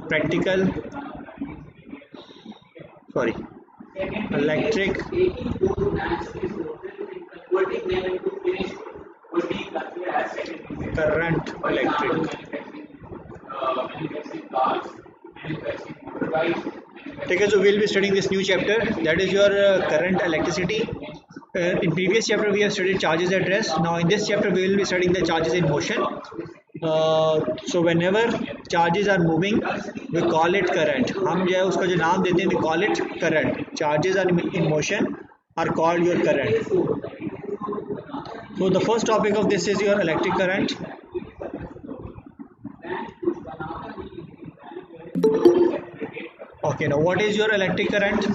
practical, sorry, electric current, electric. Okay, so we'll be studying this new chapter, that is your current electricity. In previous chapter we have studied charges at rest. Now in this chapter we will be studying the charges in motion. So whenever charges are moving we call it current. हम जो है उसका जो नाम देते हैं we call it current. Charges are in motion are called your current. So the first topic of this is your electric current. Okay, now what is your electric current?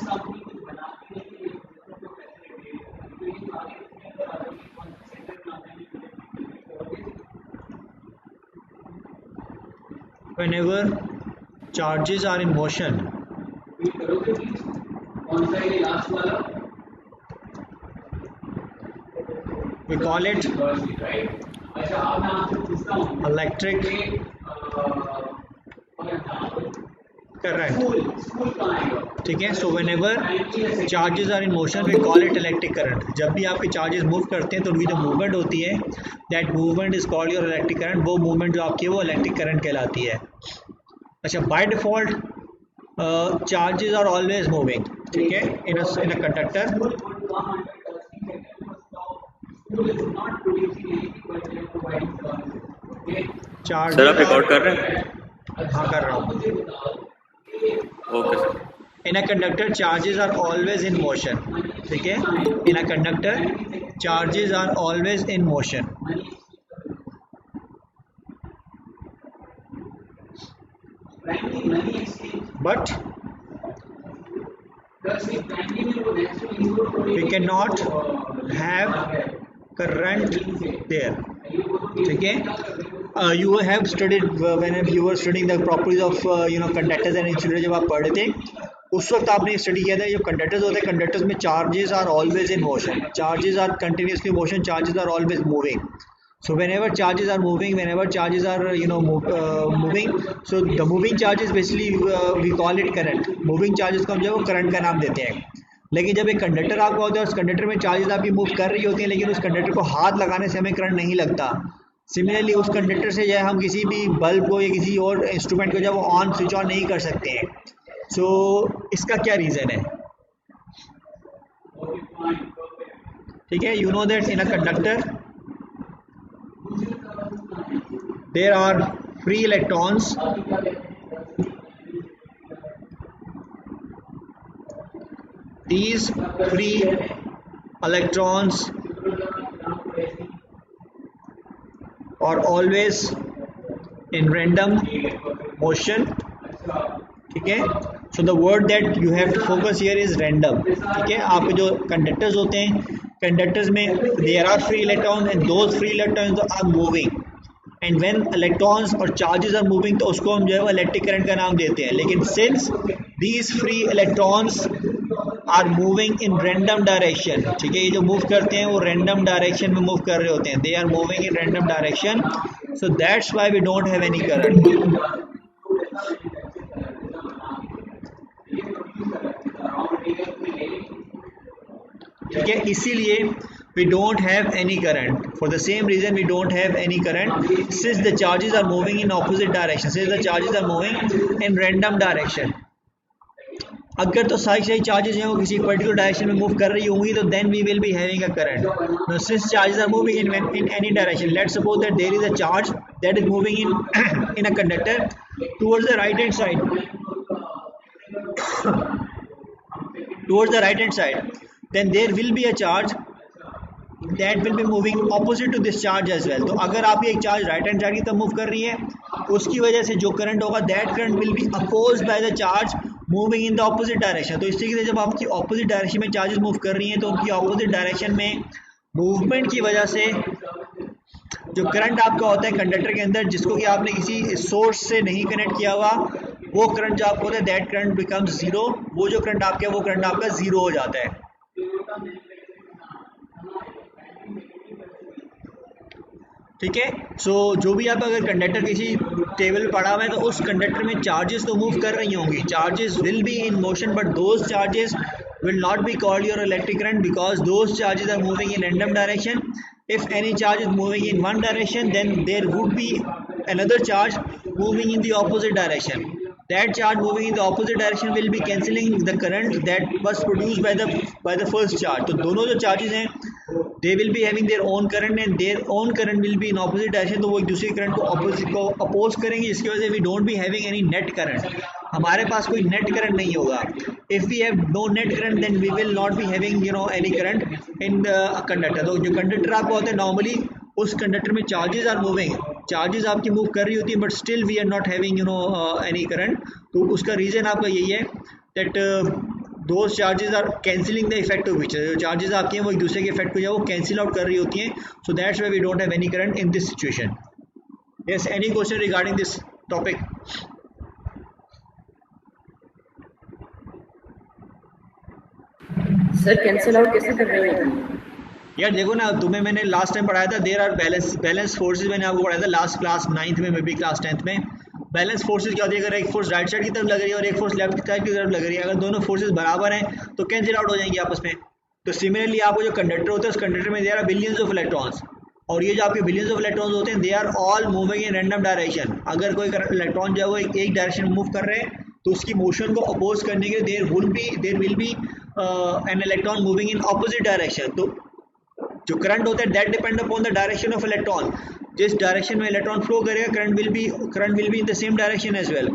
Whenever charges are in motion, we call it electric current. ठीक है, so whenever charges are in motion we call it electric current. जब भी आपके charges move करते हैं तो उनकी जो movement होती है that movement is called your electric current. वो movement जो आपकी है वो electric current कहलाती है. अच्छा, by default charges are always moving. ठीक है, in a conductor. सर आप रिकॉर्ड कर रहे हैं? हाँ कर रहा हूँ. Okay sir. In a conductor charges are always in motion. ठीक है, in a conductor charges are always in motion. But we cannot have current there. ठीक है, you have studied whenever you were studying the properties of conductors and insulators. जब आप पढ़ रहे थे उस वक्त आपने स्टडी किया था जो कंडक्टर्स होते हैं, कंडक्टर्स में charges are always in motion, charges are continuously motion, charges are always moving. So whenever charges are moving, whenever charges are moving, so the moving charges basically we call it current. moving charges को हम जो है वो current का नाम देते हैं. लेकिन जब एक कंडक्टर आपका होता है उस कंडक्टर में चार्जेस आपकी मूव कर रही होती हैं लेकिन उस कंडक्टर को हाथ लगाने से हमें करंट नहीं लगता. सिमिलरली उस कंडक्टर से जो है हम किसी भी बल्ब को या किसी और इंस्ट्रूमेंट को जो है वो ऑन स्विच ऑन नहीं कर सकते हैं. सो इसका क्या रीज़न है? ठीक है, you know that in a conductor there are free electrons. These free electrons are always in random motion. ठीक है, so the word that you have to focus here is random. ठीक है, आपके जो कंडक्टर्स होते हैं, कंडक्टर्स में there are free electrons and those free electrons are moving. And when electrons और चार्जेस आर मूविंग तो उसको हम जो है वो इलेक्ट्रिक करंट का नाम देते हैं. लेकिन since these free electrons are moving in random direction, ठीक है, ये जो मूव करते हैं वो रैंडम डायरेक्शन में मूव कर रहे होते हैं, they are moving in random direction, so that's why we don't have any current. ठीक है, इसीलिए we don't have any current. For the same reason we don't have any current since the charges are moving in opposite direction, since the charges are moving in random direction. अगर तो सारी charges हैं वो किसी particular direction में move कर रही होंगी तो then we will be having a current. Now since charges are moving in any direction, let's suppose that there is a charge that is moving in a conductor towards the right hand side, towards the right hand side, then there will be a charge that will be moving opposite to this charge as well. तो अगर आप ये एक charge right hand side की तरफ move कर रही है उसकी वजह से जो करंट होगा that current will be opposed by the charge moving in the opposite direction. तो इस तरीके से जब आपकी ऑपोजिट डायरेक्शन में चार्जेस मूव कर रही हैं तो उनकी ऑपोजिट डायरेक्शन में मूवमेंट की वजह से जो करंट आपका होता है कंडक्टर के अंदर जिसको कि आपने किसी सोर्स से नहीं कनेक्ट किया हुआ, वो करंट जो आपको होता है दैट करंट बिकम्स जीरो. वो जो करंट आपका है वो करंट आपका जीरो हो जाता है. ठीक है। सो जो भी आप अगर कंडक्टर किसी टेबल पे पड़ा हुआ है तो उस कंडक्टर में चार्जेस तो मूव कर रही होंगी, charges will be in motion, but those charges will not be called your electric current because those charges are moving in random direction. If any charge is moving in one direction, then there would be another charge moving in the opposite direction. That charge moving in the opposite direction will be cancelling the current that was produced by the first charge. तो दोनों जो charges हैं they will be having their own current and their own current will be in opposite direction, तो वो एक दूसरे current को oppose करेंगे, जिसकी वजह से we don't be having any net current, हमारे पास कोई नेट करंट नहीं होगा. If we have no net current then we will not be having any current in the conductor. तो जो कंडक्टर आपको होता है नॉर्मली उस कंडक्टर में चार्जेस आर मूविंग, चार्जेस आपकी मूव कर रही होती है, but still we are not having any current. तो उसका रीज़न आपका यही है that those charges are cancelling the effect of which, जो चार्जेस आपके हैं वो एक दूसरे के इफेक्ट को जो वो कैंसिल आउट कर रही होती हैं. So that's why we don't have any current in this situation. Yes, any question regarding this topic? Sir cancel out कैसे कर रहे हो? यार देखो ना, तुम्हें मैंने लास्ट टाइम पढ़ाया था, देयर आर बैलेंस फोर्सेज, मैंने आपको पढ़ाया था लास्ट क्लास 9th में, मे बी क्लास 10th में. बैलेंस फोर्सेज क्या होती है? अगर एक फोर्स राइट साइड की तरफ लग रही है और एक फोर्स लेफ्ट साइड की तरफ लग रही है, अगर दोनों फोर्सेज बराबर हैं तो कैंसिल आउट हो जाएंगी आपस में. तो सिमिलरली आपको जो कंडक्टर होता है उस कंडक्टर में there are billions of electrons, और ये जो आपके बिलियंस ऑफ इलेक्ट्रॉन्स होते हैं they are all moving in random direction. अगर कोई इलेक्ट्रॉन जो है वो एक डायरेक्शन में मूव कर रहे हैं तो उसकी मोशन को अपोज करने के लिए there will be an electron moving in opposite direction. तो जो करंट होता है that depend upon the direction of electron. जिस डायरेक्शन में इलेक्ट्रॉन फ्लो करेगा current will be in the same direction as well.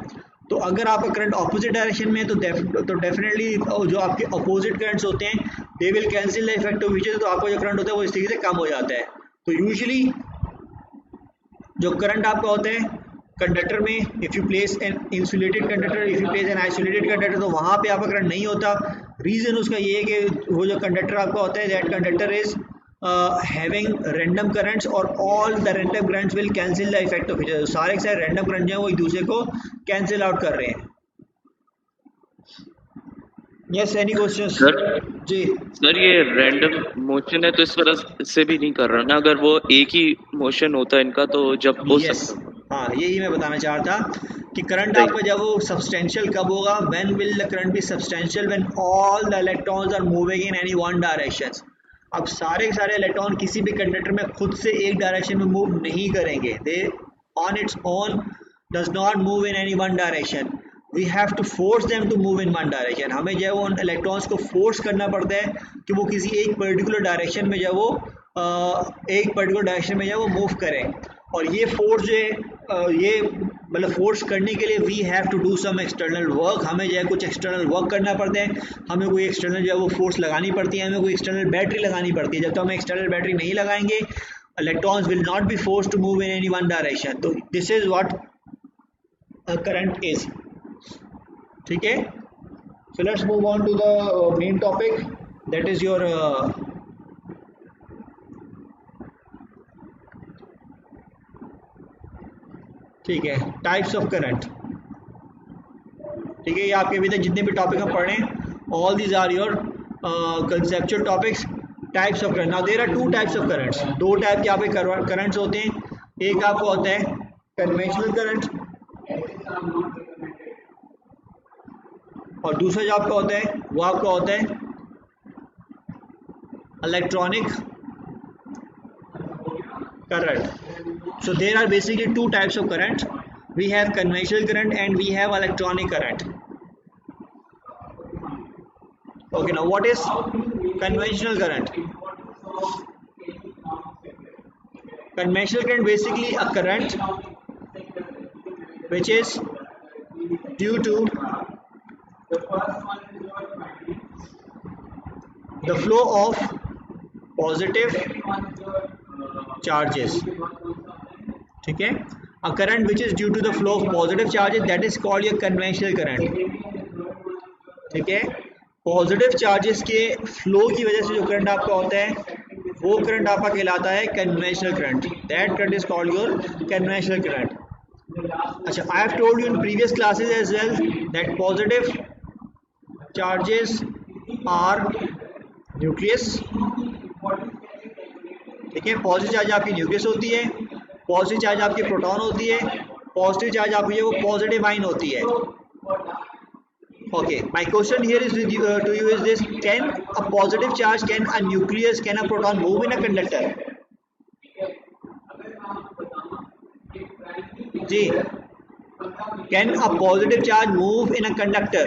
तो अगर आपका करंट ऑपोजिट डायरेक्शन में है तो डेफिनेटली जो आपके अपोजिट करंट्स होते हैं they will cancel the effect of which, तो आपका जो करंट होता है वो इस तरीके से कम हो जाता है. तो यूजुअली जो करंट आपका होता है कंडक्टर में, if you place an insulated conductor, if you place an isolated conductor, तो वहाँ पे आपका करंट नहीं होता. रीज़न उसका ये है कि वो जो कंडक्टर आपका होता है that conductor is having random currents और all the random currents will cancel the effect of each other. सारे के सारे रैंडम करंट जो है वो एक दूसरे को कैंसिल आउट कर रहे हैं. Yes, any question? जी सर ये रैंडम मोशन है तो इस वजह से भी नहीं कर रहा ना, अगर वो एक ही मोशन होता है इनका तो जब हो सकता है. हाँ, यही मैं बताना चाह रहा था कि करंट आपका जब वो सब्सटेंशियल कब होगा? When will the current be substantial? When all the electrons are moving in any one direction. अब सारे के सारे इलेक्ट्रॉन किसी भी कंडक्टर में खुद से एक डायरेक्शन में मूव नहीं करेंगे. They on its own does not move in any one direction. We have to force them to move in one direction. हमें जो है वो उन इलेक्ट्रॉन्स को फोर्स करना पड़ता है कि वो किसी एक पर्टिकुलर डायरेक्शन में जो है वो मूव करें. और ये फोर्स जो है ये मतलब फोर्स करने के लिए we have to do some external work. हमें जो है कुछ एक्सटर्नल वर्क करना पड़ता है, हमें कोई एक्सटर्नल जो है वो फोर्स लगानी पड़ती है, हमें कोई एक्सटर्नल बैटरी लगानी पड़ती है. जब तक हम एक्सटर्नल बैटरी नहीं लगाएंगे electrons will not be force to move in any one direction. तो this is what current is. ठीक है, so let's move on to the main topic that is your ठीक है टाइप्स ऑफ करंट. ठीक है, ये आपके अभी तक जितने भी टॉपिक हम पढ़ रहे हैं all these are your conceptual topics. Types of current. Now there are two types of currents. दो टाइप के आपके करंट्स होते हैं. एक आपका होता है कन्वेंशनल करंट और दूसरा जो आपका होता है वो आपका होता है electronic current. So there are basically two types of current. We have conventional current and we have electronic current. Okay, now what is conventional current? Conventional current basically a current which is due to the flow of positive charges. ठीक है, a current which is due to the flow of positive charges that is called your conventional current. ठीक है, positive charges के flow की वजह से जो current आपका होता है वो करंट आपका कहलाता है conventional current. That current is called your conventional current. अच्छा, I have told you in previous classes as well that positive charges are nucleus. ठीक है, पॉजिटिव चार्ज आपकी न्यूक्लियस होती है पॉजिटिव चार्ज आपकी प्रोटॉन होती है, पॉजिटिव चार्ज आपकी जो वो पॉजिटिव आइन होती है। Okay, my question here is with you, to you is this: can a positive charge, can a nucleus, can a proton move in a conductor? Ji, can a positive charge move in a conductor?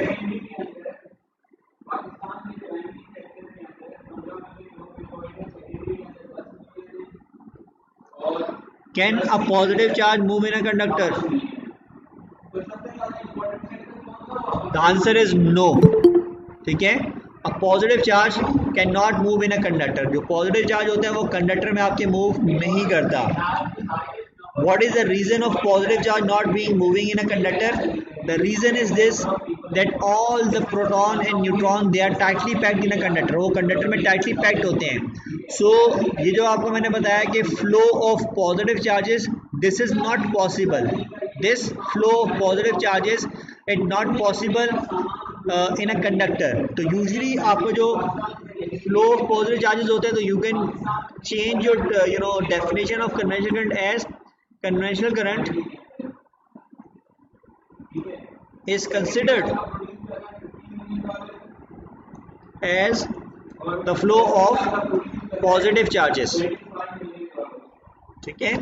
Can a positive charge move in a conductor? The answer is no. ठीक है, a positive charge cannot move in a conductor. जो positive charge होता है वो conductor में आपके move नहीं करता. What is the reason of positive charge not being moving in a conductor? The reason is this, that all the proton and neutron they are tightly packed in a conductor. वो conductor में tightly packed होते हैं. So ये जो आपको मैंने बताया कि flow of positive charges, this is not possible. This flow of positive charges is not possible in a conductor. तो usually आपको जो flow of positive charges होते हैं, तो you can change your definition of conventional current as conventional current is considered as the flow of positive charges. ठीक है,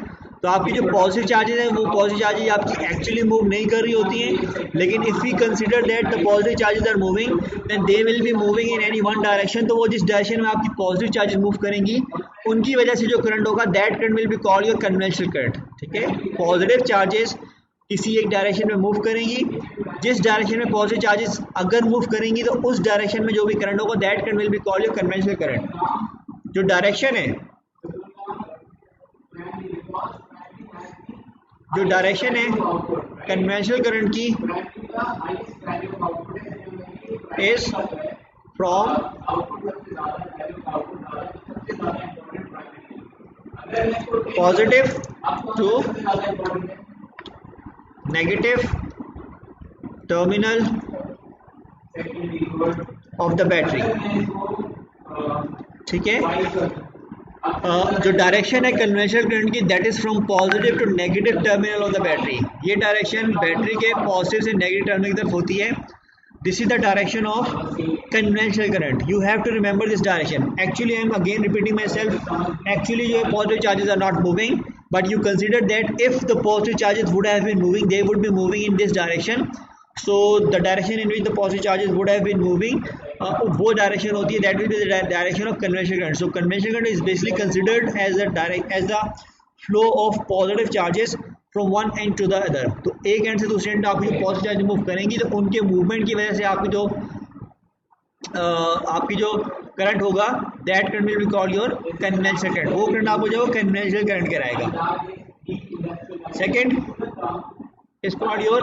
तो आपकी जो पॉजिटिव चार्जेस हैं वो पॉजिटिव चार्जेस आपकी एक्चुअली मूव नहीं कर रही होती हैं, लेकिन if we consider that the positive charges are moving then they will be moving in any one direction. तो वो जिस डायरेक्शन में आपकी पॉजिटिव चार्जेस मूव करेंगी उनकी वजह से जो करंट होगा that current will be called your conventional current. ठीक है, पॉजिटिव चार्जेस किसी एक डायरेक्शन में मूव करेंगी, जिस डायरेक्शन में पॉजिटिव चार्जेस अगर मूव करेंगी तो उस डायरेक्शन में जो भी करंट होगा that current will be called your conventional current. जो डायरेक्शन है कन्वेंशनल करंट की is from positive to negative terminal of the battery. ठीक है, जो डायरेक्शन है कन्वेंशनल करंट की that is from positive to negative terminal of the battery. ये direction battery के पॉजिटिव से नेगेटिव टर्मिनल की तरफ होती है. This is the direction of conventional current. You have to remember this direction. Actually I am again repeating myself. Actually जो है positive charges are not moving, but you consider that if the positive charges would have been moving, they would be moving in this direction. So the direction in which the positive charges would have been moving, वो direction होती है, that will be the direction of conventional current. So conventional current is basically considered as the flow of positive charges from one end to the other. तो एक and से दूसरे and आपकी जो positive charge move करेंगी तो उनके movement की वजह से आपकी जो करंट होगा that current will be called your conventional current. वो करंट आपको जो कन्वेंशनल करंट कहलाएगा. Second is called your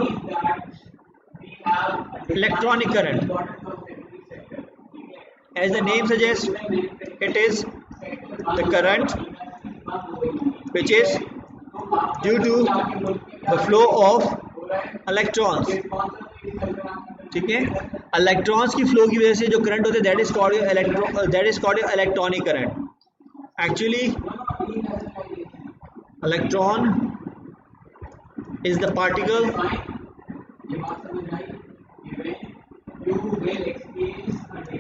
electronic current. As the name suggest it is the current which is due to the flow of electrons. ठीक है, electrons की flow की वजह से जो करंट होते हैं that is called your electronic current. Actually electron is the particle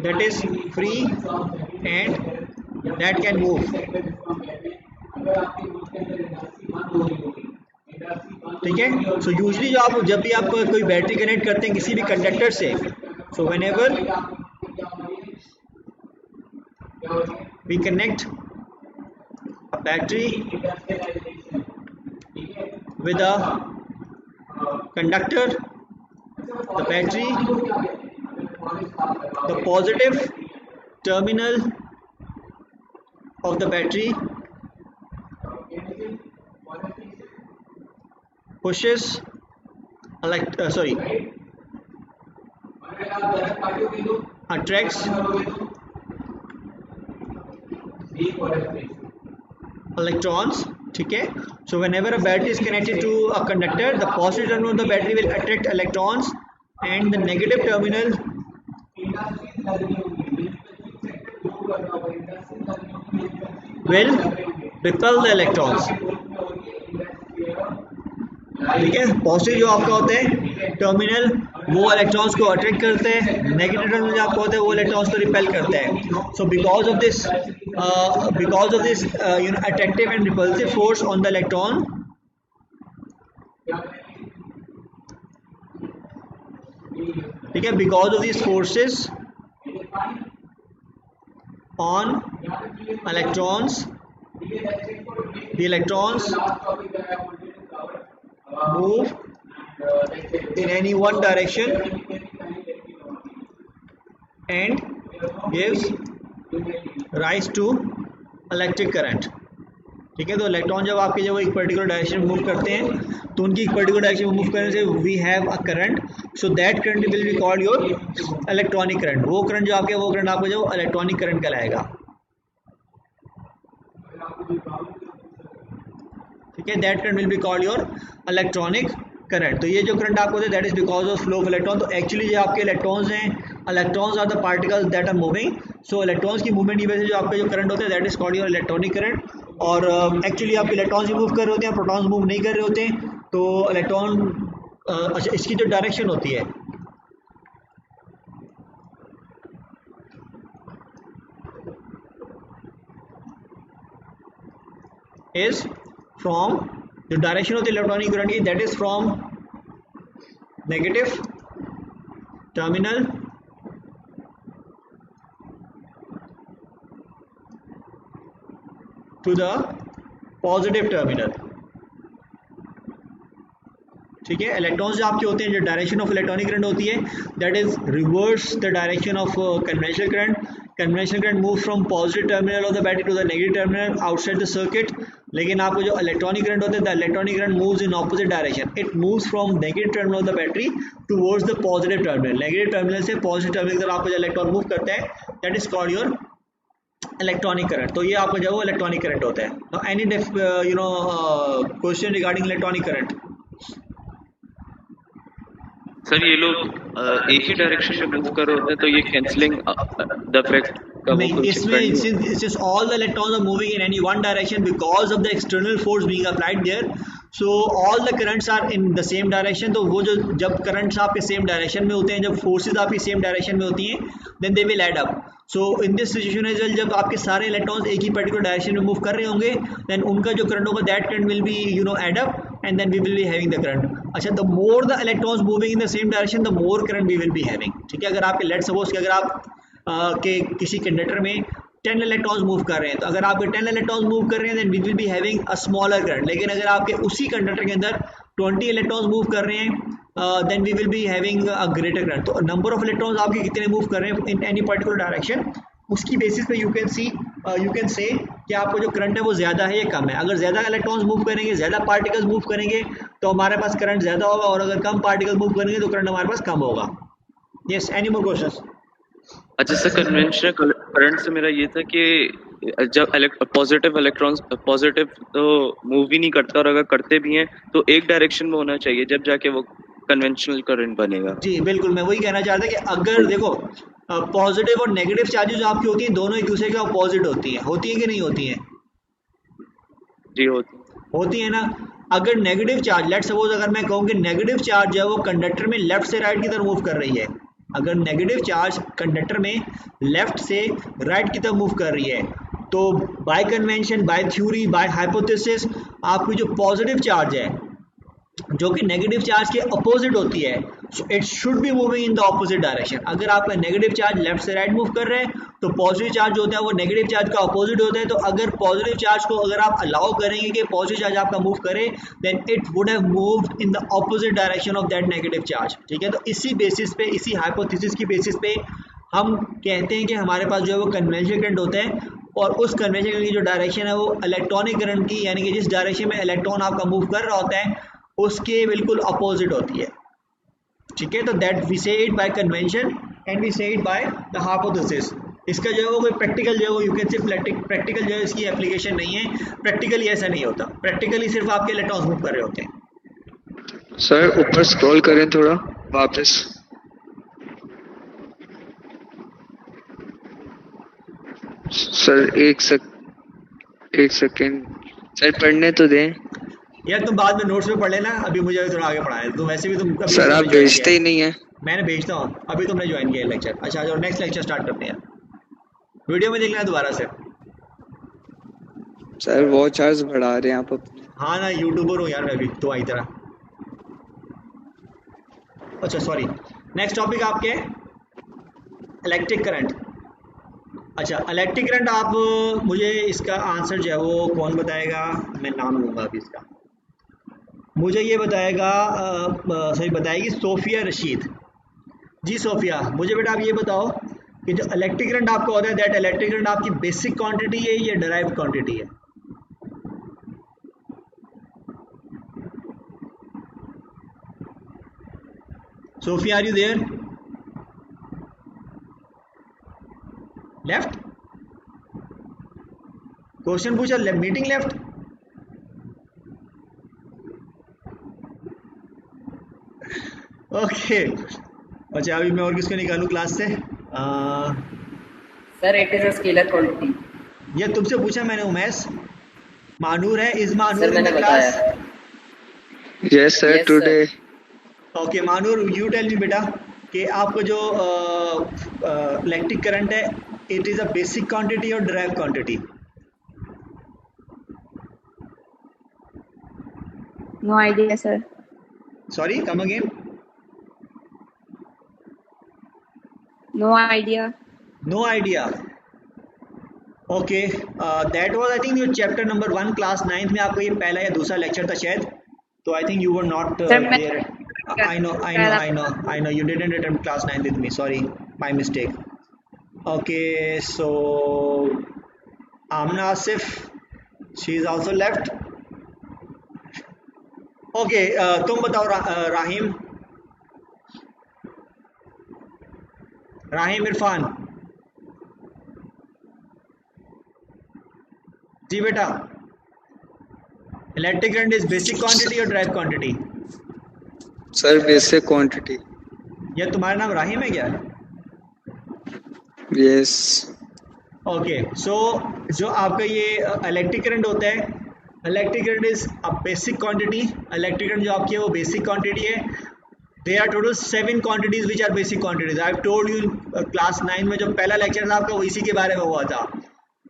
that is free and that can move. ठीक है, सो यूजली जब भी आप कोई बैटरी कनेक्ट करते हैं किसी भी कंडक्टर से, so whenever we connect a battery with a conductor, the battery, the positive terminal of the battery pushes attracts electrons. ठीक है, so whenever a battery is connected to a conductor, the positive terminal of the battery will attract electrons and the negative terminal will repel the electrons. ठीक है। Positive जो आपका होता है terminal, वो electrons को अट्रैक्ट करते हैं, नेगेटिव टर्मिनल जो आपका होता है वो इलेक्ट्रॉन्स को रिपेल करते हैं। So because of this attractive and repulsive force on the electron, ठीक है, because of this forces on electrons, the electrons move in any one direction and gives rise to electric current। ठीक है, तो electron जब आपके जब एक particular direction में मूव करते हैं तो उनकी एक पर्टिकुलर डायरेक्शन में मूव करने से we have a current, so that current will be called your electronic current. वो करंट जो आपके वो करंट आपको जो इलेक्ट्रॉनिक करंट कहलाएगा। ठीक है, that current will be called your electronic current. तो ये जो करंट आपको होता है that is because of flow of electron. तो एक्चुअली जो आपके इलेक्ट्रॉन्स हैं, electrons are the particles that are moving, so electrons की मूवमेंट की वजह से जो आपका जो करंट होता है that is called your electronic current. और एक्चुअली आप इलेक्ट्रॉन्स ही मूव कर रहे होते हैं, प्रोटॉन्स मूव नहीं कर रहे होते हैं, तो इलेक्ट्रॉन अच्छा इसकी जो डायरेक्शन होती है is from the direction of the electronic current is that is from negative terminal to the positive terminal। ठीक है, इलेक्ट्रॉन्स जो आपके होते हैं, जो डायरेक्शन ऑफ इलेक्ट्रॉनिक करंट होती है that is reverse the direction of conventional current. Conventional current move from positive terminal of the battery to the negative terminal outside the circuit. लेकिन आपको जो इलेक्ट्रॉनिक करंट होता है the electronic current moves in opposite direction, it moves from negative terminal of the battery towards the positive terminal. Negative terminal से positive terminal की तरफ आपको जो इलेक्ट्रॉन मूव करता है that is called your electronic current. तो ये आपका जो वो इलेक्ट्रॉनिक करंट होता है। Now any question regarding electronic current? Sir ये लोग एक ही डायरेक्शन में मूव कर रहे होते हैं तो ये कैंसलिंग द इफेक्ट का वो कुछ इसमें since all the electrons are moving in any one direction because of the external force being applied there, so all the currents are in the same direction। तो वो जो जब करंट्स आपके same direction में होते हैं, जब फोर्सेस आपकी सेम डायरेक्शन में होती हैं then they will add up. So in this situation as well, जब आपके सारे इलेक्ट्रॉन्स एक ही पर्टिकुलर डायरेक्शन में मूव कर रहे होंगे देन उनका जो करंट होगा that current will be add up and then we will be having the current. अच्छा, the more the electrons moving in the same direction the more current we will be having. ठीक है, अगर आपके let's suppose कि अगर आप के किसी कंडक्टर में 10 इलेक्ट्रॉन्स मूव कर रहे हैं, तो अगर आपके 10 इलेक्ट्रॉन्स मूव कर रहे हैं then we will be having a smaller current. लेकिन अगर आपके उसी कंडक्टर के अंदर 20 इलेक्ट्रॉन्स मूव कर रहे हैं then we will be having a greater current. तो नंबर ऑफ इलेक्ट्रॉन्स आपके कितने मूव कर रहे हैं इन एनी पर्टिकुलर डायरेक्शन, उसकी बेसिस पे यू कैन से कि आपको जो करंट है वो ज़्यादा है या कम है। अगर ज़्यादा इलेक्ट्रॉन्स मूव करेंगे, ज़्यादा पार्टिकल्स मूव करेंगे तो हमारे पास करंट ज़्यादा होगा, और अगर कम पार्टिकल मूव करेंगे तो करंट हमारे पास कम होगा। Yes, any more questions? अच्छा सर, कन्वेंशनल करंट से मेरा ये था कि जब पॉजिटिव इलेक्ट्रॉन्स पॉजिटिव तो मूव ही नहीं करता, और अगर करते भी हैं तो एक डायरेक्शन में होना चाहिए जब जाके वो कन्वेंशनल करंट बनेगा। जी बिल्कुल, मैं वही कहना चाहता कि अगर देखो पॉजिटिव और नेगेटिव चार्जेस जो आपकी होती हैं दोनों एक दूसरे के अपोजिट होती हैं कि नहीं होती हैं? जी होती है ना। अगर नेगेटिव चार्ज, लेट्स सपोज अगर मैं कहूँ कि नेगेटिव चार्ज है वो कंडक्टर में लेफ्ट से राइट की तरफ मूव कर रही है, अगर नेगेटिव चार्ज कंडक्टर में लेफ्ट से राइट की तरफ मूव कर रही है तो by convention, by theory, by hypothesis आपकी जो पॉजिटिव चार्ज है जो कि नेगेटिव चार्ज के अपोजिट होती है, so it should be moving in the opposite direction. अगर आपका नेगेटिव चार्ज लेफ्ट से राइट मूव कर रहे हैं तो पॉजिटिव चार्ज जो होता है वो नेगेटिव चार्ज का अपोजिट होता है। तो अगर पॉजिटिव चार्ज को अगर आप अलाउ करेंगे कि पॉजिटिव चार्ज आपका मूव करे then it would have moved in the opposite direction of that negative charge. ठीक है, तो इसी बेसिस पे, इसी हाइपोथेसिस की बेसिस पे हम कहते हैं कि हमारे पास जो है वो कन्वेंशनल करंट होता है, और उस कन्वेंशनल करंट की जो डायरेक्शन है वो इलेक्ट्रॉनिक करंट की, यानी कि जिस डायरेक्शन में इलेक्ट्रॉन आपका मूव कर रहा होता है उसके बिल्कुल अपोजिट होती है। ठीक है, तो that we say it by convention and we say it by the hypothesis. इसका जो है वो कोई प्रैक्टिकल जो है यू कैन से प्रैक्टिकल जो है इसकी एप्लीकेशन नहीं है। प्रैक्टिकली ऐसा नहीं होता, प्रैक्टिकली सिर्फ आपके इलेक्ट्रॉन्स मूव कर रहे होते हैं। सर ऊपर स्क्रॉल करें थोड़ा वापस। सर एक सेकंड सर, पढ़ने तो दें। यार तुम बाद में नोट्स में पढ़ लेना, अभी मुझे थोड़ा आगे पढ़ाना है। तुम वैसे भी तुम कभी सर आप तुमने join भेजते किया ही है। नहीं है। मैंने भेजता हूँ, अभी तुमने ज्वाइन किया है लेक्चर। अच्छा जो नेक्स्ट लेक्चर स्टार्ट करते हैं, वीडियो में देखना है दोबारा से। सर वॉच आवर्स बढ़ा रहे हैं आप अपने। हाँ ना, यूट्यूबर हूँ यार मैं भी तुम्हारी तरह। अच्छा सॉरी, नेक्स्ट टॉपिक आपके इलेक्ट्रिक करंट। अच्छा इलेक्ट्रिक करंट, आप मुझे इसका आंसर जो है वो कौन बताएगा, मैं नाम लूँगा अभी इसका। मुझे ये बताएगा सही बताएगी सोफिया रशीद। जी सोफिया, मुझे बेटा आप ये बताओ कि जो इलेक्ट्रिक करंट आपका होता है, दैट इलेक्ट्रिक करंट आपकी बेसिक क्वांटिटी है या डिराइव्ड क्वांटिटी है? Sophia are you there? Left question पूछा, मीटिंग लेफ्ट। ओके अच्छा, अभी मैं और किसको निकालूं क्लास से? Sir, it is a scalar quantity. ये तुमसे पूछा मैंने उमेश। मानूर है, इज मानूर Sir, इन मैंने द क्लास? बताया। Yes sir Yes, sir. Today. Okay Manoor, you tell me बेटा कि आपको जो इलेक्ट्रिक करंट है, it is a basic quantity और derive quantity? No idea, sir. Sorry come again. No idea. No idea. Okay that was I think your chapter number 1 class 9th में, आपका ये पहला या दूसरा लेक्चर था शायद, तो आई think you were not Sir, मैं- there. I know you didn't attend class 9 with me, sorry, my mistake. Okay, so Amna Asif, she is also left. Okay, तुम बताओ राहिम इरफान। जी बेटा, electric current is basic quantity और drive quantity? Sir basic quantity. या तुम्हारा नाम राहिम है क्या? यस। ओके सो जो आपका ये इलेक्ट्रिक करंट होता है, electric current is a basic quantity. Electric current जो आपकी है वो बेसिक क्वांटिटी है। They are total 7 quantities which are basic quantities. I have told you class 9 में जो पहला लेक्चर था आपका वो इसी के बारे में हुआ था।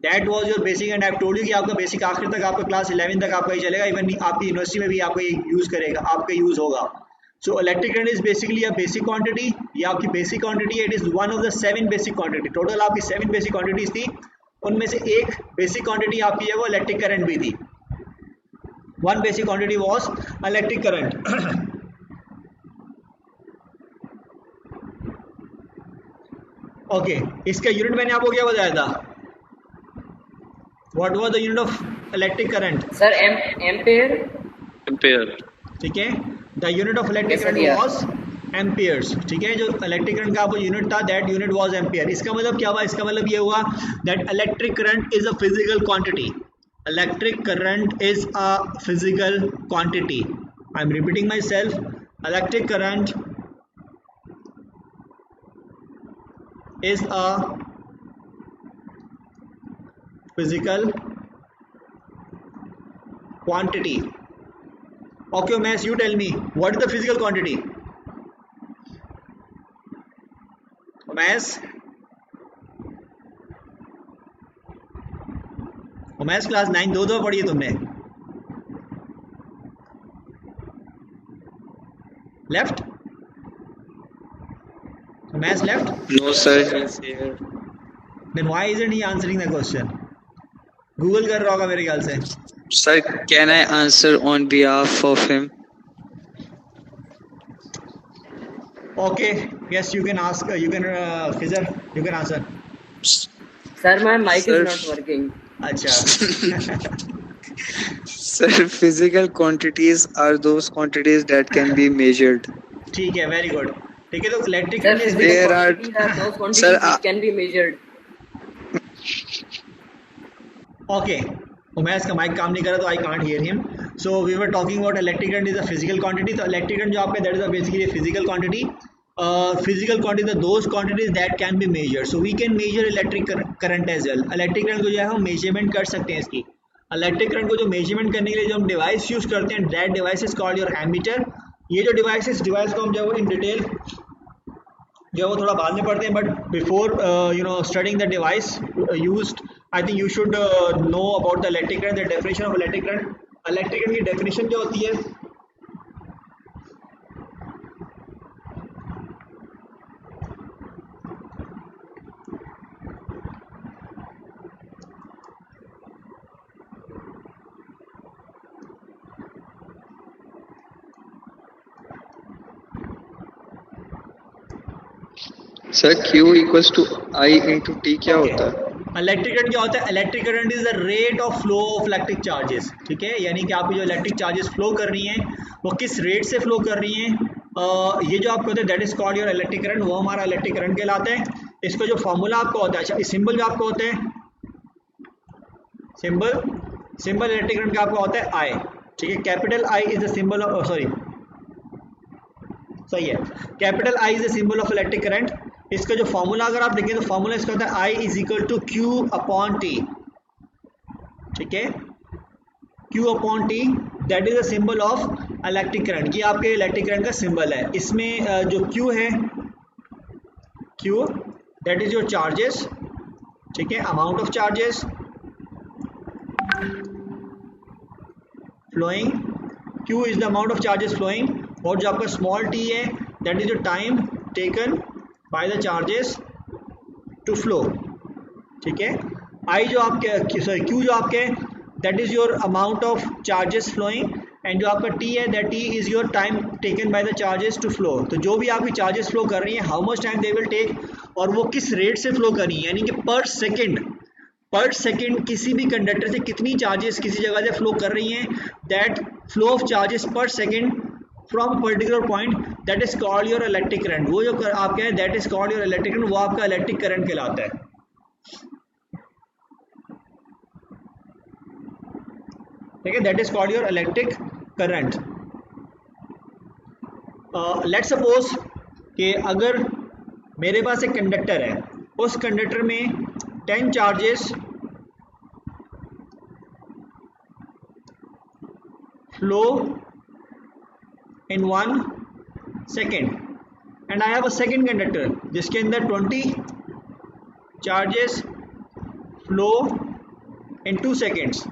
That was your basic, and I have told you कि आपका बेसिक आखिर तक आपका क्लास 11 तक आपका ही चलेगा, इवन आपकी यूनिवर्सिटी में भी आपका ये यूज़ करेगा, आपका यूज़ होगा। So electric current is basically a basic quantity. ये आपकी बेसिक क्वांटिटी है, it is one of the 7 basic quantity. Total आपकी 7 बेसिक क्वांटिटीज थी, उनमें से एक बेसिक क्वांटिटी आपकी है वो इलेक्ट्रिक करंट भी थी। One basic quantity was electric current. Okay इसका यूनिट मैंने आपको क्या बताया था? What was the unit of electric current? Sir, ampere. Ampere. ठीक है, the unit of electric Yes, current sir, yeah. Was amperes. ठीक है, जो इलेक्ट्रिक करंट का आपको यूनिट था, दैट यूनिट वाज एम्पियर। इसका मतलब क्या हुआ? इसका मतलब ये हुआ that electric current is a physical quantity. Electric current is a physical quantity. I am repeating my self, electric current is a physical quantity. Okay Umesh, you tell me what is the physical quantity? Umesh class 9 दो पढ़ी है तुमने? Left? Umesh left? No sir he is here. Then why isn't he answering the question? Google कर रहा होगा मेरे ख्याल से। Sir can I answer on behalf of him? Okay, yes, you can ask. You can, Khizar, you can answer. Sir, my mic Sir. is not working. अच्छा sir physical quantities are those quantities that can be measured. ठीक है, very good. ठीक है, तो electric Sir, current is physical There are- quantities are those quantities Sir, which can be measured. Okay. Umesh का mic काम नहीं कर रहा, तो I can't hear him. So we were talking about electric current is a physical quantity. तो electric current जो आपका that is basically physical quantity. Physical quantity those quantities that can be measure. So we can measure electric current as well. Electric current को जो है हम measurement कर सकते हैं इसकी। इलेक्ट्रिक करंट को जो मेजरमेंट करने के लिए जो हम डिवाइस यूज करते हैं, that device is called your ammeter. ये जो डिवाइस को हम जो इन डिटेल जो वो थोड़ा बाद में पढ़ते हैं, but before studying the device used, I think you should know about the electric current, the definition of electric current. Electric current की डेफिनेशन क्या होती है? Sir Q equals to I into T क्या होता है? इलेक्ट्रिक करंट क्या होता है? Electric current is the rate of flow of electric charges. ठीक है, यानी कि आपकी जो इलेक्ट्रिक चार्जेस फ्लो कर रही हैं वो किस रेट से फ्लो कर रही हैं, ये जो आपको होता है that is called your electric current, वो हमारा इलेक्ट्रिक करंट कहलाता है। इसका जो फॉर्मूला आपको होता है, अच्छा सिंबल जो आपको होता है, सिंबल इलेक्ट्रिक करंट का आपका होता है I। ठीक है, capital I is the symbol of, सही है, capital I is the symbol of electric current. इसका जो फॉर्मूला अगर आप देखें तो फॉर्मूला इसका होता है I is equal to Q upon T। ठीक है, Q upon T that is the symbol of electric current. ये आपके इलेक्ट्रिक करंट का सिंबल है। इसमें जो Q है, Q that is your charges. ठीक है, amount of charges flowing, Q is the amount of charges flowing, और जो आपका स्मॉल t है that is your time taken by the charges to flow. ठीक है, I जो आपके Q जो आपके that is your amount of charges flowing, and जो आपका T है that T is your time taken by the charges to flow. तो जो भी आपकी चार्जेस फ्लो कर रही हैं, how much time they will take, और वो किस रेट से फ्लो कर रही है, यानी कि पर सेकेंड किसी भी कंडक्टर से कितनी चार्जेस किसी जगह से फ्लो कर रही हैं, दैट फ्लो ऑफ चार्जेस पर second from particular point that is called your electric current. वो जो आप कहें that is called your electric current, वो आपका इलेक्ट्रिक करंट कहलाता है। ठीक है, that is called your electric current. Let's suppose कि अगर मेरे पास एक कंडक्टर है, उस कंडक्टर में 10 charges flow in 1 second, and I have a second conductor जिसके अंदर 20 charges flow in 2 seconds।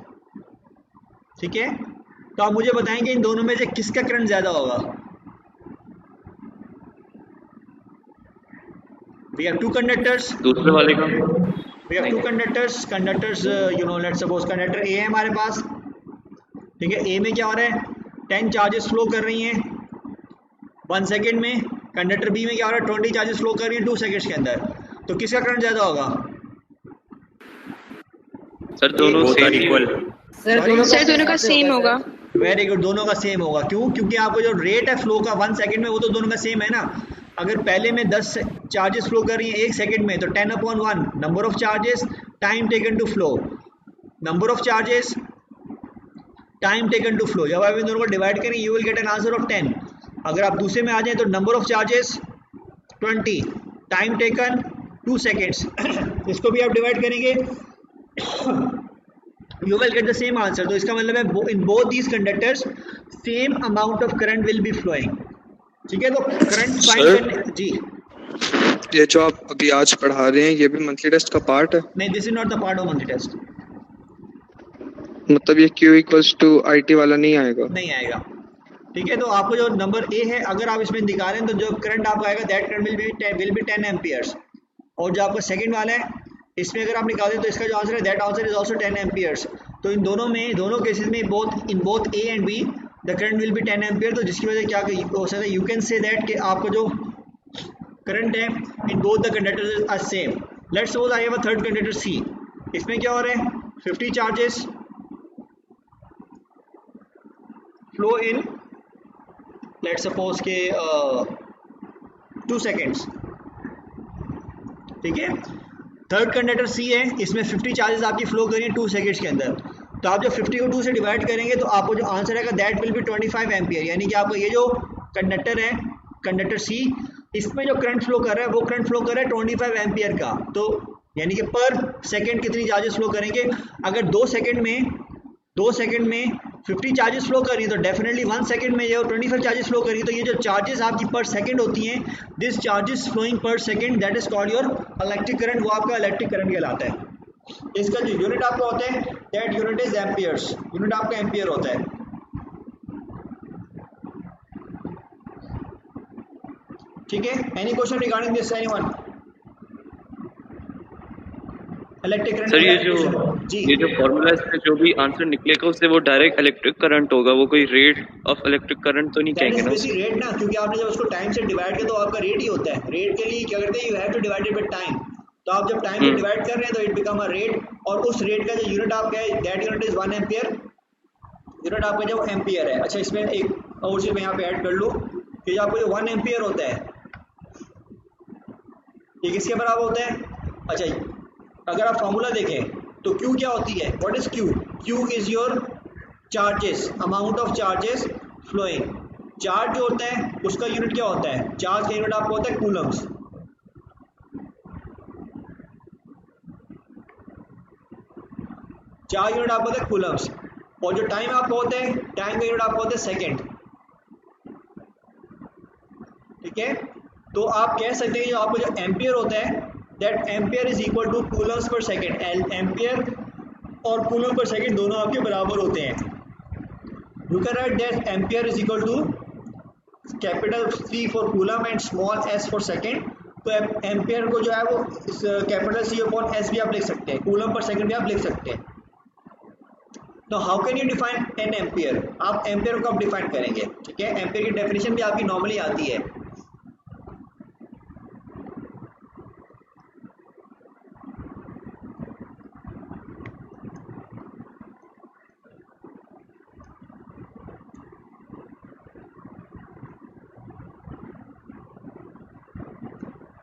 ठीक है, तो आप मुझे बताएंगे इन दोनों में से किसका करंट ज्यादा होगा? We have two conductors, दूसरे वाले का we have two conductors let's suppose conductor A है हमारे पास। ठीक है, A में क्या हो रहा है, 10 चार्जेस फ्लो कर रही हैं 1 सेकेंड में। कंडक्टर बी में क्या हो रहा है, 20 चार्जेस फ्लो कर रही हैं 2 सेकेंड्स के अंदर। तो किसका करंट ज्यादा होगा? सर दोनों सेम इक्वल। सर दोनों का सेम होगा। वेरी गुड, दोनों का सेम होगा। क्यों? क्योंकि आपको जो रेट है फ्लो का 1 सेकेंड में, वो तो दोनों का सेम है ना। अगर पहले में 10 चार्जेस फ्लो कर रही हैं 1 सेकेंड में, तो 10/1 number of charges, time taken to flow, number of charges, time taken to flow. जब आप इन दोनों को डिवाइड करें you will get an answer of 10। अगर आप दूसरे में आ जाएं तो number of charges 20, time taken 2 seconds. इसको भी आप डिवाइड करेंगे you will get the same answer. तो इसका मतलब है in both these conductors same amount of current will be flowing. ठीक है, तो करंट फाइंड करने जी। ये जो आप अभी आज पढ़ा रहे हैं ये भी मंथली टेस्ट का पार्ट है? नहीं, this is not the part of monthly test. मतलब ये Q इक्वल्स टू IT वाला नहीं आएगा? नहीं आएगा। ठीक है, तो आपको जो नंबर A है अगर आप इसमें दिखा रहे हैं तो जो करंट आपका आएगा that current will B 10 amperes. और जो आपका सेकंड वाला है इसमें अगर आप निकाल दें तो इसका जो आंसर है that answer is also 10 amperes. तो इन दोनों केसेस में in both A and B the current will B 10 ampere. तो जिसकी वजह से क्या हो सकता है, यू कैन से दैट कि आपका जो करंट है in both the conductors are same. Let's suppose I have a third conductor C। इसमें क्या हो रहा है, 50 charges flow in let's suppose के 2 सेकेंड्स। ठीक है, थर्ड कंडक्टर C है, इसमें 50 चार्जेस आपकी फ्लो करिए 2 सेकेंड्स के अंदर। तो आप जो 50 को 2 से डिवाइड करेंगे तो आपको जो आंसर आएगा दैट विल बी 25 एम्पियर। यानी कि आपको ये जो कंडक्टर है, कंडक्टर C, इसमें जो करंट फ्लो कर रहा है वो करंट फ्लो कर रहा है 25 एम्पियर का। तो यानी कि पर सेकेंड कितनी चार्जेस फ्लो करेंगे? अगर 2 सेकेंड में 2 सेकंड में 50 चार्जेस फ्लो कर रही है तो डेफिनेटली 1 सेकंड में जो 25 चार्जेस फ्लो कर रही है, तो ये जो चार्जेस आपकी पर सेकंड होती हैं, this charges flowing per second, that is called your electric current, वो आपका इलेक्ट्रिक करंट कहलाता है। इसका जो यूनिट आपका होता है that unit is amperes, unit आपका एम्पियर होता है। ठीक है, any question regarding this anyone? Electric current sir ये जो फॉर्मूला है जो भी आंसर निकलेगा उससे वो डायरेक्ट इलेक्ट्रिक करंट होगा, वो कोई रेट ऑफ इलेक्ट्रिक करंट तो नहीं कहेंगे ना? रेट ना, क्योंकि आपने जब उसको टाइम से डिवाइड किया तो आपका रेट ही होता है। रेट के लिए क्या करते हैं, you have to divide it by time. तो आप जब टाइम से डिवाइड कर रहे हैं तो इट बिकम अ रेट, और उस रेट का जो यूनिट आपका है that unit is 1 ampere, unit आपका जो एम्पियर है। अच्छा, इसमें एक और चीज मैं यहाँ पे ऐड कर लूँ कि जो आपको जो 1 एम्पियर होता है ये किसके बराबर होता है? अच्छा, अगर आप फॉर्मूला देखें तो Q क्या होती है? What is Q? Q is your charges, amount of charges flowing. Charge जो होता है उसका यूनिट क्या होता है? चार्ज का यूनिट आपको होता है कूलम्स। चार्ज यूनिट आपको होता है कूलम्स, और जो टाइम आपको होता है, टाइम का यूनिट आपको होता है सेकेंड। ठीक है, तो आप कह सकते हैं जो आपको जो एम्पियर होता है that ampere is equal to coulombs per second. Ampere और कूलम पर सेकेंड दोनों आपके बराबर होते हैं। You can write that ampere is equal to capital C for coulomb and small s for second. तो एम्पियर को जो है वो कैपिटल C अपॉन s भी आप लिख सकते हैं, कूलम पर सेकेंड भी आप लिख सकते हैं। तो how can you define an ampere? आप एम्पियर को आप डिफाइन करेंगे। ठीक है, एम्पियर की डेफिनेशन भी आपकी नॉर्मली आती है।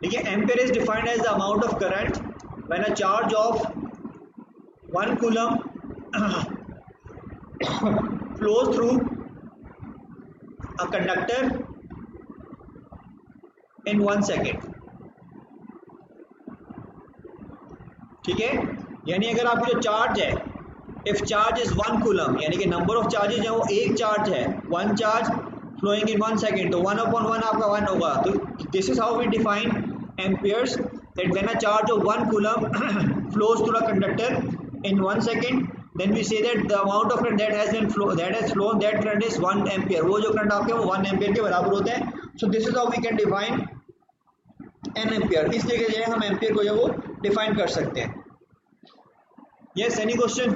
देखिए, ampere is defined as the amount of current when a charge of 1 coulomb flows through a conductor in 1 second। ठीक है, यानी अगर आपकी जो चार्ज है, इफ चार्ज इज 1 कूलम, यानी कि नंबर ऑफ चार्जेज है वो एक चार्ज है, 1 चार्ज फ्लोइंग इन 1 सेकेंड, तो 1 अपॉन 1 आपका 1 होगा। तो this is how we define amperes, that when a charge of 1 coulomb flows through a conductor in 1 second, then we say that the amount of current that has flown that current is 1 ampere। वो जो current आपके वो 1 ampere के बराबर होता है। So this is how we can define an ampere. इस तरीके से हम एम्पियर को जो वो डिफाइन कर सकते हैं। Yes, any question?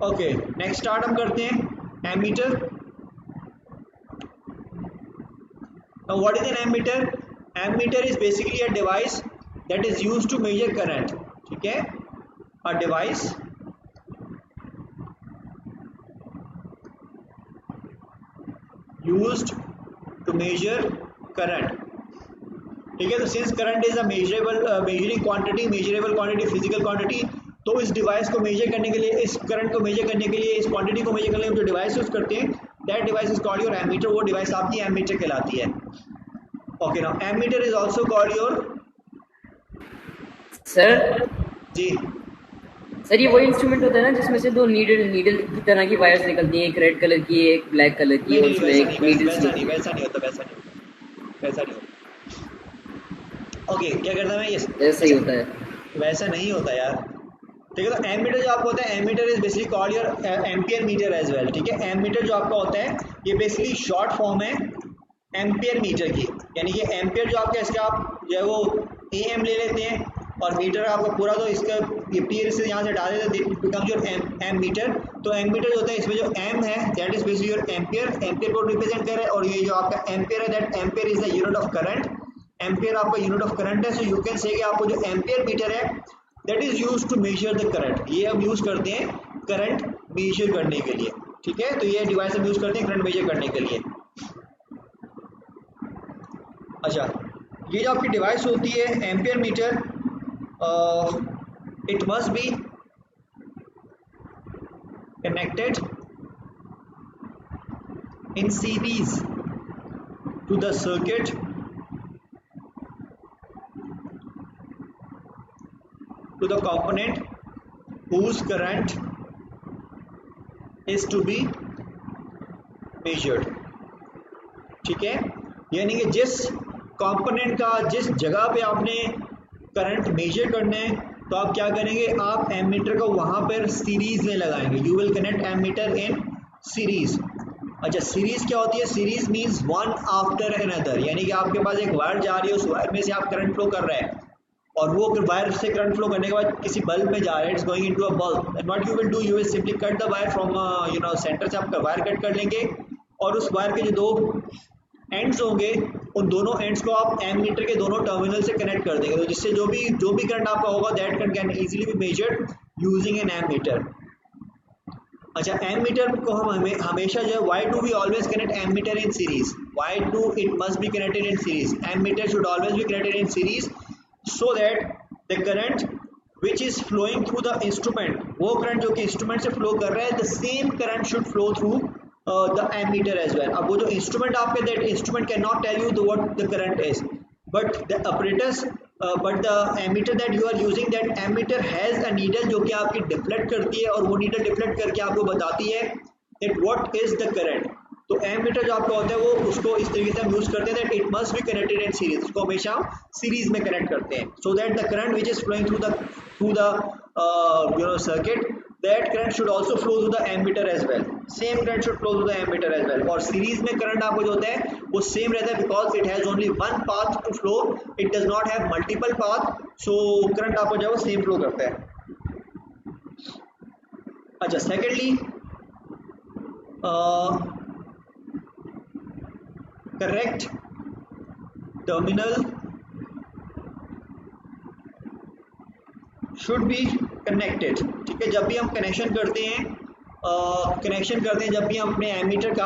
Okay, next start हम करते हैं ammeter. Now what is an ammeter? Ammeter is basically a device that is used to measure current। ठीक है, a device used to measure current। ठीक है, तो since current is a measuring quantity, measurable quantity, physical quantity, तो इस device को major करने के लिए, इस करंट को मेजर करने के लिए, इस क्वांटिटी को मेजर करने के लिए जो डिवाइस यूज करते हैं that device is called your ammeter. वो डिवाइस आपकी एमीटर कहलाती है। Okay, now ammeter is also called your. Sir ji sir, ये वही इंस्ट्रूमेंट होता है ना जिसमें से दो नीडल की तरह की वायर्स निकलती हैं, एक रेड कलर की एक ब्लैक कलर की, और उसमें एक नीडल। वैसा नहीं होता। ओके, क्या करता है? ये ऐसा ही होता है। वैसा नहीं होता यार। ठीक है, तो एमीटर जो आपका होता है, ammeter is basically called your ampere meter as well. ठीक है, एमीटर जो आपका होता है ये बेसिकली शॉर्ट फॉर्म है एम्पियर मीटर की, यानी कि एम्पियर जो आपका, इसका आप जो है वो AM ले लेते हैं, और मीटर आपका पूरा तो इसका ये P से यहाँ से डाल देते हैं, बिकम्स योर एम मीटर। तो एम मीटर जो होता है इसमें जो M है that is basically your ampere को रिप्रेजेंट कर रहा है, और ये जो आपका एम्पियर है that ampere is the unit of current. Ampere आपका यूनिट ऑफ करंट है। सो यू कैन से कि आपको जो एम्पियर मीटर है that is used to measure the current. ये हम यूज करते हैं करंट मेजर करने के लिए। ठीक है, तो ये डिवाइस हम यूज करते हैं करंट मेजर करने के लिए। अच्छा, ये जो आपकी डिवाइस होती है ampere meter, it must be connected in series to the circuit to the component whose current is to be measured. ठीक है, यानी कि जिस कंपोनेंट का जिस जगह पे आपने करंट मेजर करना है तो आप क्या करेंगे, आप एमीटर को वहां पर सीरीज में लगाएंगे. You will connect ammeter in series. अच्छा, सीरीज क्या होती है? Series means one after another, यानी कि आपके पास एक वायर जा रही है, उस वायर में से आप करंट फ्लो कर रहे हैं और वो वायर से करंट फ्लो करने के बाद किसी बल्ब में जा रहा है, it's going into a bulb. And what you will do, you will simply cut the wire from centre से आपका वायर कट कर लेंगे और उस वायर के जो दो एंड्स होंगे उन दोनों एंड्स को आप एमीटर के दोनों टर्मिनल से कनेक्ट कर देंगे. तो जिससे जो भी करंट आपका होगा that current can easily be measured using an ammeter. अच्छा, एमीटर को हम हमेशा जो है, why do we always connect ammeter in series? Why do it must be connected in series? Ammeter should always be connected in series so that the current which is flowing through the instrument, वो current जो कि instrument से flow कर रहा है, the same current should flow through the ammeter as well. अब वो जो इंस्ट्रूमेंट आपके, that instrument cannot tell you what the current is, but the apparatus but the ammeter that you are using, that ammeter has a needle जो कि आपकी deflect करती है और वो नीडल डिफ्लेक्ट करके आपको बताती है that what is the current. तो एमीटर जो आपका होता है वो उसको इस तरीके से हम यूज करते हैं that it must be connected in series, उसको हमेशा सीरीज में कनेक्ट करते हैं so that the current which is flowing through the circuit, that current should also flow through the ammeter as well. Same current should flow through the ammeter as well. और series में current आपको जो होता है वो same रहता है because it has only one path to flow, it does not have multiple path, so current आपको जो है वो सेम फ्लो करता है. अच्छा, secondly correct terminal should be connected. ठीक है, जब भी हम कनेक्शन करते हैं जब भी हम अपने एमीटर का,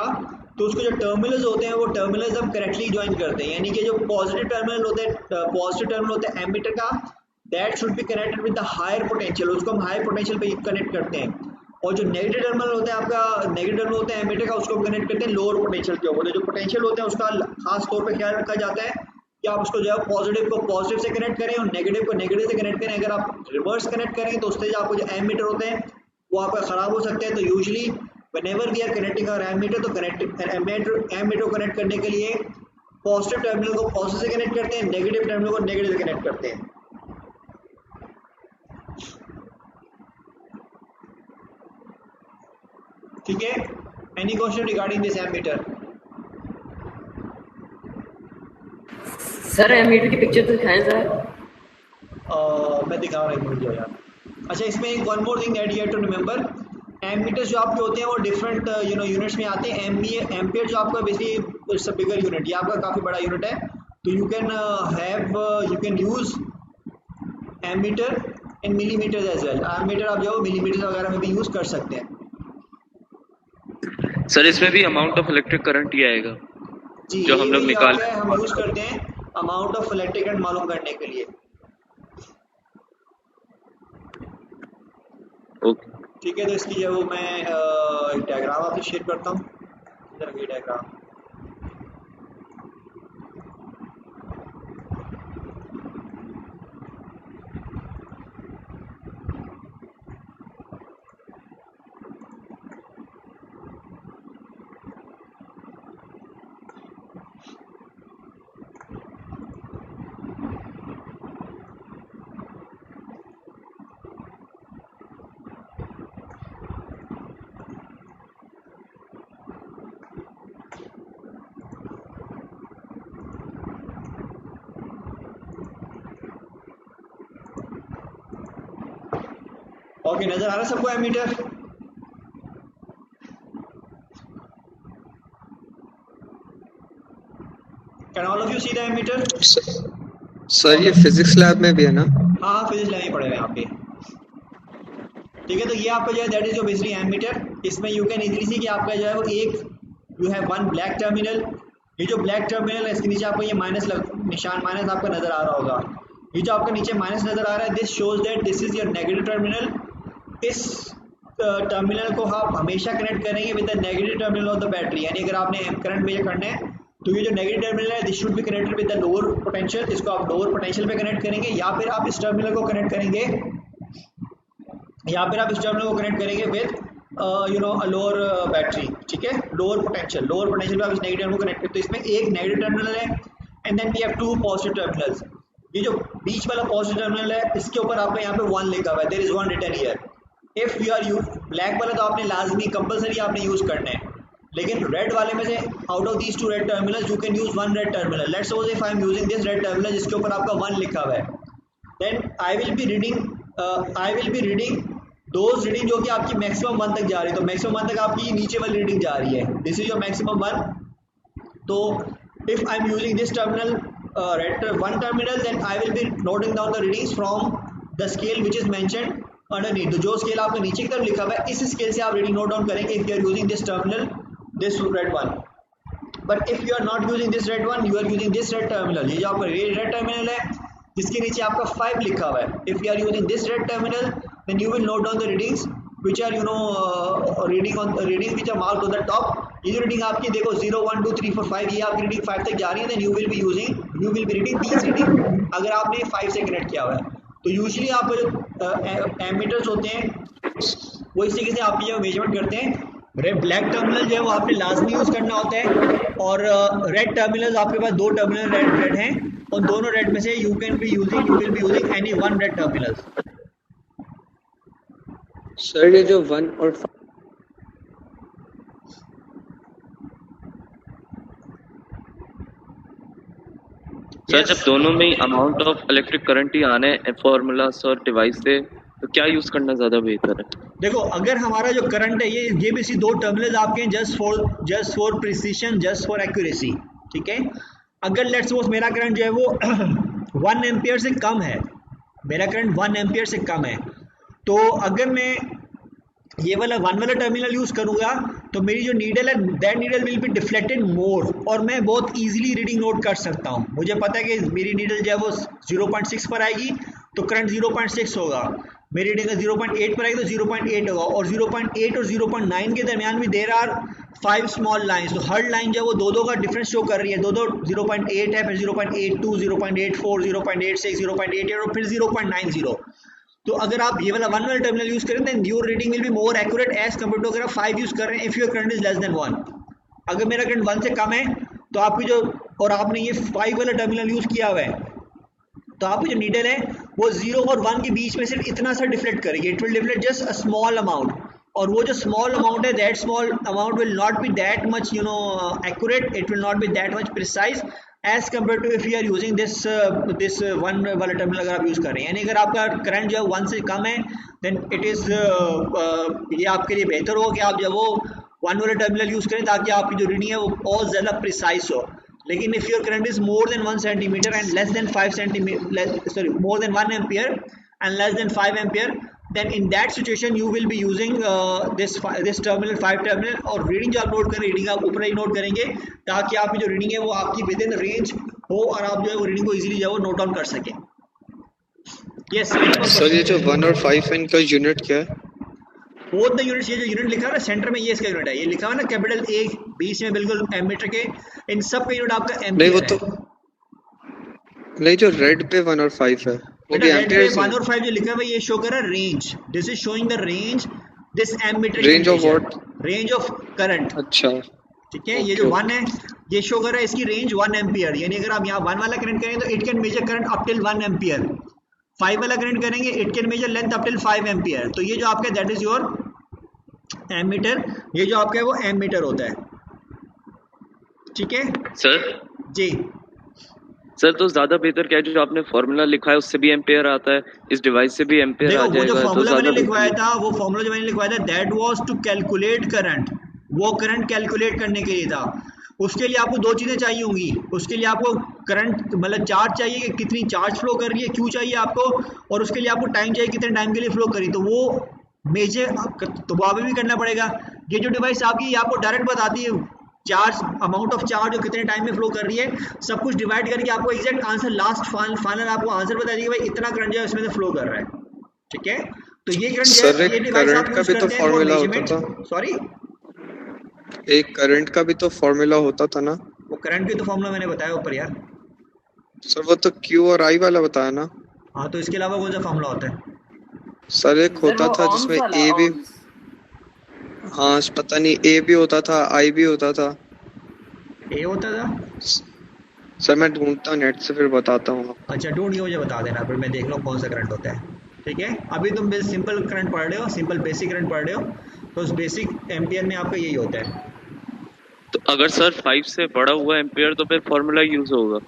तो उसको जो टर्मिनल्स होते हैं वो टर्मिनल्स हम करेक्टली ज्वाइन करते हैं. यानी कि जो पॉजिटिव टर्मिनल होते हैं एमीटर का, that should be connected with the higher potential, उसको हम हायर पोटेंशियल पे कनेक्ट करते हैं. और जो नेगेटिव टर्मिनल होता है आपका, नेगेटिव टर्मिनल होता है एमीटर का, उसको हम कनेक्ट करते हैं लोअर पोटेंशियल के ऊपर. जो पोटेंशियल होता है उसका खास तौर पर ख्याल रखा जाता है कि आप उसको जो है पॉजिटिव को पॉजिटिव से कनेक्ट करें और नेगेटिव को नेगेटिव से कनेक्ट करें. अगर आप रिवर्स कनेक्ट करेंगे तो उससे आपको जो एमीटर होते हैं वो आपका ख़राब हो सकता है. तो usually whenever we are connecting our ammeter, तो एमीटर को कनेक्ट करने के लिए पॉजिटिव टर्मिनल को पॉजिटिव से कनेक्ट करते हैं, नेगेटिव टर्मिनल को नेगेटिव से कनेक्ट करते हैं. ठीक है, any question regarding this ammeter? Sir ammeter की पिक्चर तो दिखाएं सर. मैं दिखा रहा हूँ यार. अच्छा, इसमें एक one more thing that you have to remember, ammeters जो आपके होते हैं वो डिफरेंट यूनिट्स में आते हैं. एम्पियर जो आपका basically it's a bigger unit, ये आपका काफ़ी बड़ा यूनिट है. तो you can use ammeter in millimetre as well. Ammeter आप जो मिलीमीटर वगैरह में भी यूज कर सकते हैं. सर इसमें भी अमाउंट ऑफ इलेक्ट्रिक करंट ही आएगा जी, जो हम लोग निकाल हम यूज करते हैं अमाउंट ऑफ इलेक्ट्रिक करंट मालूम करने के लिए. ओके, ठीक है, तो इसकी जो मैं डायग्राम आपसे शेयर करता हूँ. इधर ये डायग्राम. ओके, नजर आ रहा है सबको ammeter? Can all of you see the ammeter? Sir ये फिजिक्स लैब में भी है ना? हाँ, फिजिक्स लैब में पड़े हुए हैं यहाँ पे. ठीक है, तो ये आपका जो है दैट इज जो बेसिकली एमीटर. इसमें यू कैन इजीली सी कि आपका जो है वो एक you have one black terminal. ये जो ब्लैक टर्मिनल है इसके नीचे आपको ये निशान माइनस आपका नजर आ रहा होगा. ये जो आपका नीचे माइनस नजर आ रहा है, this shows that this is your negative terminal. इस टर्मिनल को आप हमेशा कनेक्ट करेंगे with the negative terminal of the battery. यानी अगर आपने करंट मेजर करना है तो ये जो नेगेटिव टर्मिनल है this should be connected with the lower potential. इसको आप लोअर पोटेंशियल पे कनेक्ट करेंगे या फिर आप इस टर्मिनल को कनेक्ट करेंगे यहाँ पर आप इस टर्मिनल को कनेक्ट करेंगे विद लोअर बैटरी, ठीक है, लोअर पोटेंशियल पे आप इस नेगेटिव को कनेक्ट करते हैं। तो इसमें एक नेगेटिव टर्मिनल है and then we have 2 positive terminals. ये जो बीच वाला पॉजिटिव टर्मिनल है इसके ऊपर आपका यहाँ पे 1 लिखा हुआ है, there is 1 written here. If you are use black वाला तो आपने लाजमी कंपलसरी आपने यूज करना है, लेकिन रेड वाले में से out of these 2 red terminals you can use 1 red terminal. Let's suppose if I am using this red terminal जिसके ऊपर आपका 1 लिखा हुआ है, then I will be reading those reading जो कि आपकी मैक्सिमम 1 तक जा रही है। तो मैक्सिमम 1 तक आपकी नीचे वाली रीडिंग जा रही है, दिस इज योर मैक्सिमम 1। तो if I am using this terminal red 1 terminal, then I will be noting down the readings from the scale which is mentioned underneath। तो जो स्केल आपने नीचे की तरफ लिखा हुआ है इस स्केल से आप रीडिंग नोट डाउन करेंगे if you are using this terminal, this red one। but if you are not using this red one, you are using this red terminal। ये जो आपका red terminal है जिसके नीचे आपका 5 लिखा हुआ है, if you are using this red terminal then you will note down the readings which are reading which are marked on the top। ये जो रीडिंग आपकी देखो 0 1 2 3 4 5 ये आपकी रीडिंग 5 तक जा रही है, then you will be reading this reading अगर आपने 5 से कनेक्ट किया हुआ है। तो यूजुअली आप जो एमीटर्स होते हैं वो इस तरीके से आप जो मेजरमेंट करते हैं। ब्लैक टर्मिनल जो है वो आपने लाजमी यूज करना होता है, और रेड टर्मिनल आपके पास 2 टर्मिनल रेड हैं, और दोनों रेड में से you will be using any 1 red terminal. Sir ये जो 1 और 5 सर जब दोनों में अमाउंट ऑफ इलेक्ट्रिक करंट ही आने फॉर्मूलास और डिवाइस से, तो क्या यूज करना ज्यादा बेहतर है? देखो अगर हमारा जो करंट है ये भी 2 टर्मिनल्स आपके हैं just for precision, just for accuracy, ठीक है। अगर लेट्स सपोज मेरा करंट जो है वो 1 एम्पियर से कम है, मेरा करंट 1 एम्पियर से कम है, तो अगर मैं ये वाला 1 वाला टर्मिनल यूज करूंगा तो मेरी जो नीडल है that needle will be deflected more, और मैं बहुत इजीली रीडिंग नोट कर सकता हूँ। मुझे पता है कि मेरी नीडल जो है वो 0.6 पर आएगी तो करंट 0.6 होगा, मेरी रीडिंग 0.8 पर आएगी तो 0.8 होगा, और 0.8 और 0.9 के दरमियान भी देयर आर 5 स्मॉल लाइन्स। तो हर लाइन जो है वो दो का डिफरेंस शो कर रही है, दो 0.8 है, फिर 0.82, 0.84, 0.86, 0.88 और फिर 0.90। तो अगर आप ये वाला 1 वाला टर्मिनल यूज करें then your reading will be more accurate as compare to अगर आप 5 यूज कर रहे हैं if your current is less then 1। अगर मेरा करंट 1 से कम है तो आपकी जो, और आपने ये 5 वाला टर्मिनल यूज किया हुआ है, तो आपकी जो नीडल है वो 0 और 1 के बीच में सिर्फ इतना सा डिफ्लेक्ट करेगी, it will deflect just a small amount, और वो जो स्मॉल अमाउंट है that small amount will not be that much accurate, it will not be that much precise as compare to if you are using this 1 वाला terminal अगर आप use कर रहे हैं। यानी अगर आपका करंट जो है 1 से कम है देन इट इज ये आपके लिए बेहतर होगा कि आप जब वो 1 वाला टर्मिनल यूज करें ताकि आपकी जो रीडिंग है वो और ज़्यादा प्रिसाइज हो। लेकिन if your current is more than 1 centimetre and less than 5 centimetre, sorry more than 1 ampere and less than 5 ampere, then in that situation you will be using this terminal 5 terminal, और reading जो आप note करें reading आप ऊपर ही note करेंगे ताकि आपकी जो रीडिंग है वो आपकी विद इन रेंज हो और आप जो है वो रीडिंग को इजीली जो है वो नोट डाउन कर सकें। यस सर ये जो 1 और 5 है इनका यूनिट क्या है? बोथ द यूनिट्स, ये जो यूनिट लिखा है ना सेंटर में ये इसका यूनिट है, ये लिखा हुआ है ना कैपिटल A बीच में बिल्कुल एमीटर के, इन सब का यूनिट आपका एम्पियर नहीं वो तो नहीं, जो रेड पे 1 और 5 है वो भी एम्पियर 1 और 5 जो लिखा है ये शो कर रहा है range, this is showing the range, this ammeter range of what? Range of current. अच्छा ठीक है, ये जो 1 है ये शो कर रहा है इसकी रेंज 1 एम्पियर, यानी अगर आप यहाँ 1 वाला करंट करेंगे तो it can measure current up till 1 ampere, 5 वाला करंट करेंगे it can measure length up till 5 ampere. तो ये जो आपका दैट इज योर एमीटर, ये जो आपका है वो एमीटर होता है। ठीक है सर जी सर, तो ज्यादा बेहतर क्या है जो आपने फॉर्मूला लिखा है उससे भी एम्पेयर आता है, इस डिवाइस से भी एम्पेयर आ देखो, वो जो जाएगा, तो फॉर्मूला मैंने ज्यादा लिखवाया था, वो फॉर्मूला जो मैंने लिखवाया था that was to calculate current, वो करंट कैलकुलेट करने के लिए था। उसके लिए आपको 2 चीज़ें चाहिए होंगी, उसके लिए आपको करंट मतलब चार्ज चाहिए कि कितनी चार्ज फ्लो कर रही है, क्यों चाहिए आपको, और उसके लिए आपको टाइम चाहिए कितने टाइम के लिए फ्लो करी, तो वो मेजर तो वो अभी भी करना पड़ेगा। ये जो डिवाइस आपकी आपको डायरेक्ट बताती है चार्ज, अमाउंट ऑफ चार्ज और कितने टाइम में फ्लो कर रही है, सब कुछ डिवाइड करके आपको एग्जैक्ट आंसर लास्ट फाइनल आपको आंसर बता देगी भाई इतना करंट जो है इसमें से फ्लो कर रहा है। ठीक है, तो ये करंट जो है ये डिवाइस आप यूज करते हैं फॉर मेजरमेंट। सॉरी, एक करंट का भी तो फॉर्मूला होता था ना? वो करंट की तो फॉर्मूला मैंने बताया ऊपर यार सर, वो तो Q और I वाला बताया ना? हाँ, तो इसके अलावा कौन सा फॉर्मूला होता है? सर एक सर होता वो था ohms जिसमें वाला ए भी, ohms। हाँ पता नहीं, ए भी होता था, आई भी होता था। ए होता था। सर मैं ढूंढता हूँ नेट से, फिर बताता हूँ आपको। अच्छा ढूंढ के मुझे बता देना, फिर मैं देख लूँ कौन सा करंट होता है। ठीक है, अभी तुम सिंपल करंट पढ़ रहे हो, सिंपल बेसिक करंट पढ़ रहे हो, तो उस बेसिक एम्पियर में आपका यही होता है। तो अगर सर 5 से बड़ा हुआ एम्पियर तो फिर फॉर्मूला यूज होगा।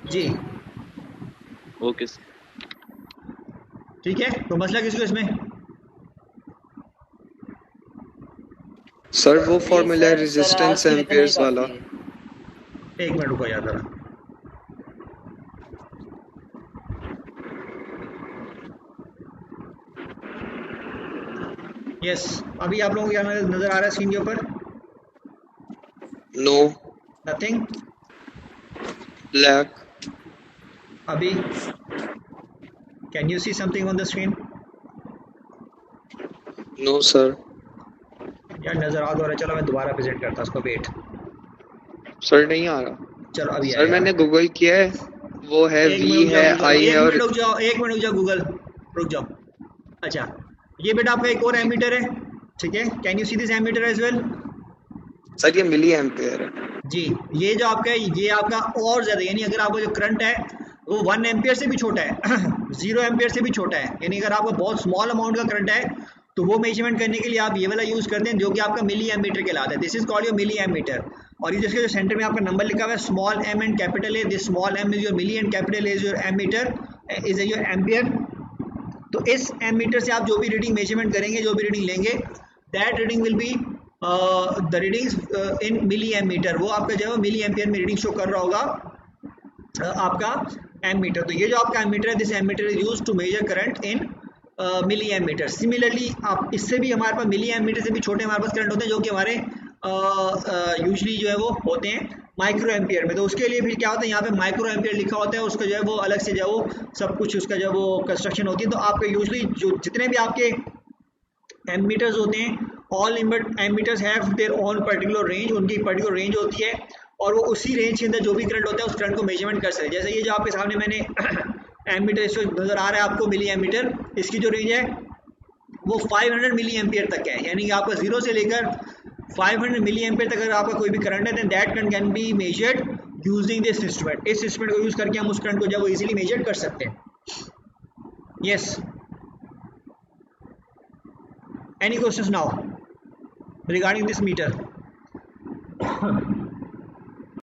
जी ओके सर। ठीक है, तो मसला किसको इसमें? सर वो नहीं फॉर्मूला है सर, सर आज रेजिस्टेंस के लिए इतना ही एम्पियर्स वाला। काफी है। एक मिनट रुको याद जरा। यस, अभी आप लोगों को क्या नजर आ रहा है स्क्रीन के ऊपर? No, nothing. ब्लैक। अभी can you see something on the screen? No sir. यार नजर आ तो रहा है, चलो मैं दोबारा विजिट करता हूँ उसको, वेट। सर नहीं आ रहा। चलो अभी सर आएगा। मैंने गूगल किया है, वो है एक वी मिनट रुक है, जाओ गूगल, आई एक है मिनट और रुक जाओ, एक मिनट रुक जाओ गूगल, रुक जाओ। अच्छा, ये बेटा आपका एक और एमीटर है, ठीक है? Can you see this ammeter as well? Sir ये मिली एम्पियर है। जी, ये जो आपका है, ये आपका और ज़्यादा, यानी अगर आपका जो करंट है वो 1 एम्पियर से भी छोटा है 0 एम्पियर से भी छोटा है, यानी अगर आपका बहुत स्मॉल अमाउंट का करंट है तो वो मेजरमेंट करने के लिए आप ये वाला यूज़ करते हैं जो कि आपका मिली एमीटर कहलाता है। This is called your milli ammeter. और ये जिसके जो सेंटर में आपका नंबर लिखा हुआ है small M and capital A, this small M is your milli and capital A is your ammeter, is your ampere. तो इस एमीटर से आप जो भी रीडिंग मेजरमेंट करेंगे, जो भी रीडिंग लेंगे, that reading will be the readings in milli ammeter. वो आपका जो है मिली एम्पियर में रीडिंग शो कर रहा होगा आपका एमीटर। तो ये जो आपका एमीटर है, this ammeter is used to measure current in milli ammeter. Similarly आप इससे भी, हमारे पास मिली एमीटर से भी छोटे हमारे पास करंट होते हैं जो कि हमारे यूजली जो है वो होते हैं माइक्रो एम्पियर में। तो उसके लिए फिर क्या होता है, यहाँ पे माइक्रो एम्पियर लिखा होता है, उसका जो है वो अलग से जो है वो सब कुछ उसका जो है वो कंस्ट्रक्शन होती है। तो आपके यूजली जो जितने भी आपके एमीटर्स होते हैं, all ammeters have their own particular range, उनकी पर्टिकुलर रेंज होती है और वो उसी रेंज के अंदर जो भी करंट होता है उस करंट को मेजरमेंट कर सकते हैं। जैसे ये जो आपके सामने मैंने एमीटर इसको नज़र आ रहा है आपको, मिली एमीटर, इसकी जो रेंज है वो 500 मिली एम्पियर तक है, यानी कि आपका 0 से लेकर 500 मिली एम्पियर तक अगर आपका कोई भी करंट है, then that current can be measured using this instrument. इस इंस्ट्रूमेंट को यूज़ करके हम उस करंट को जब वो इजीली मेजर कर सकते हैं। Yes, any questions now regarding this meter?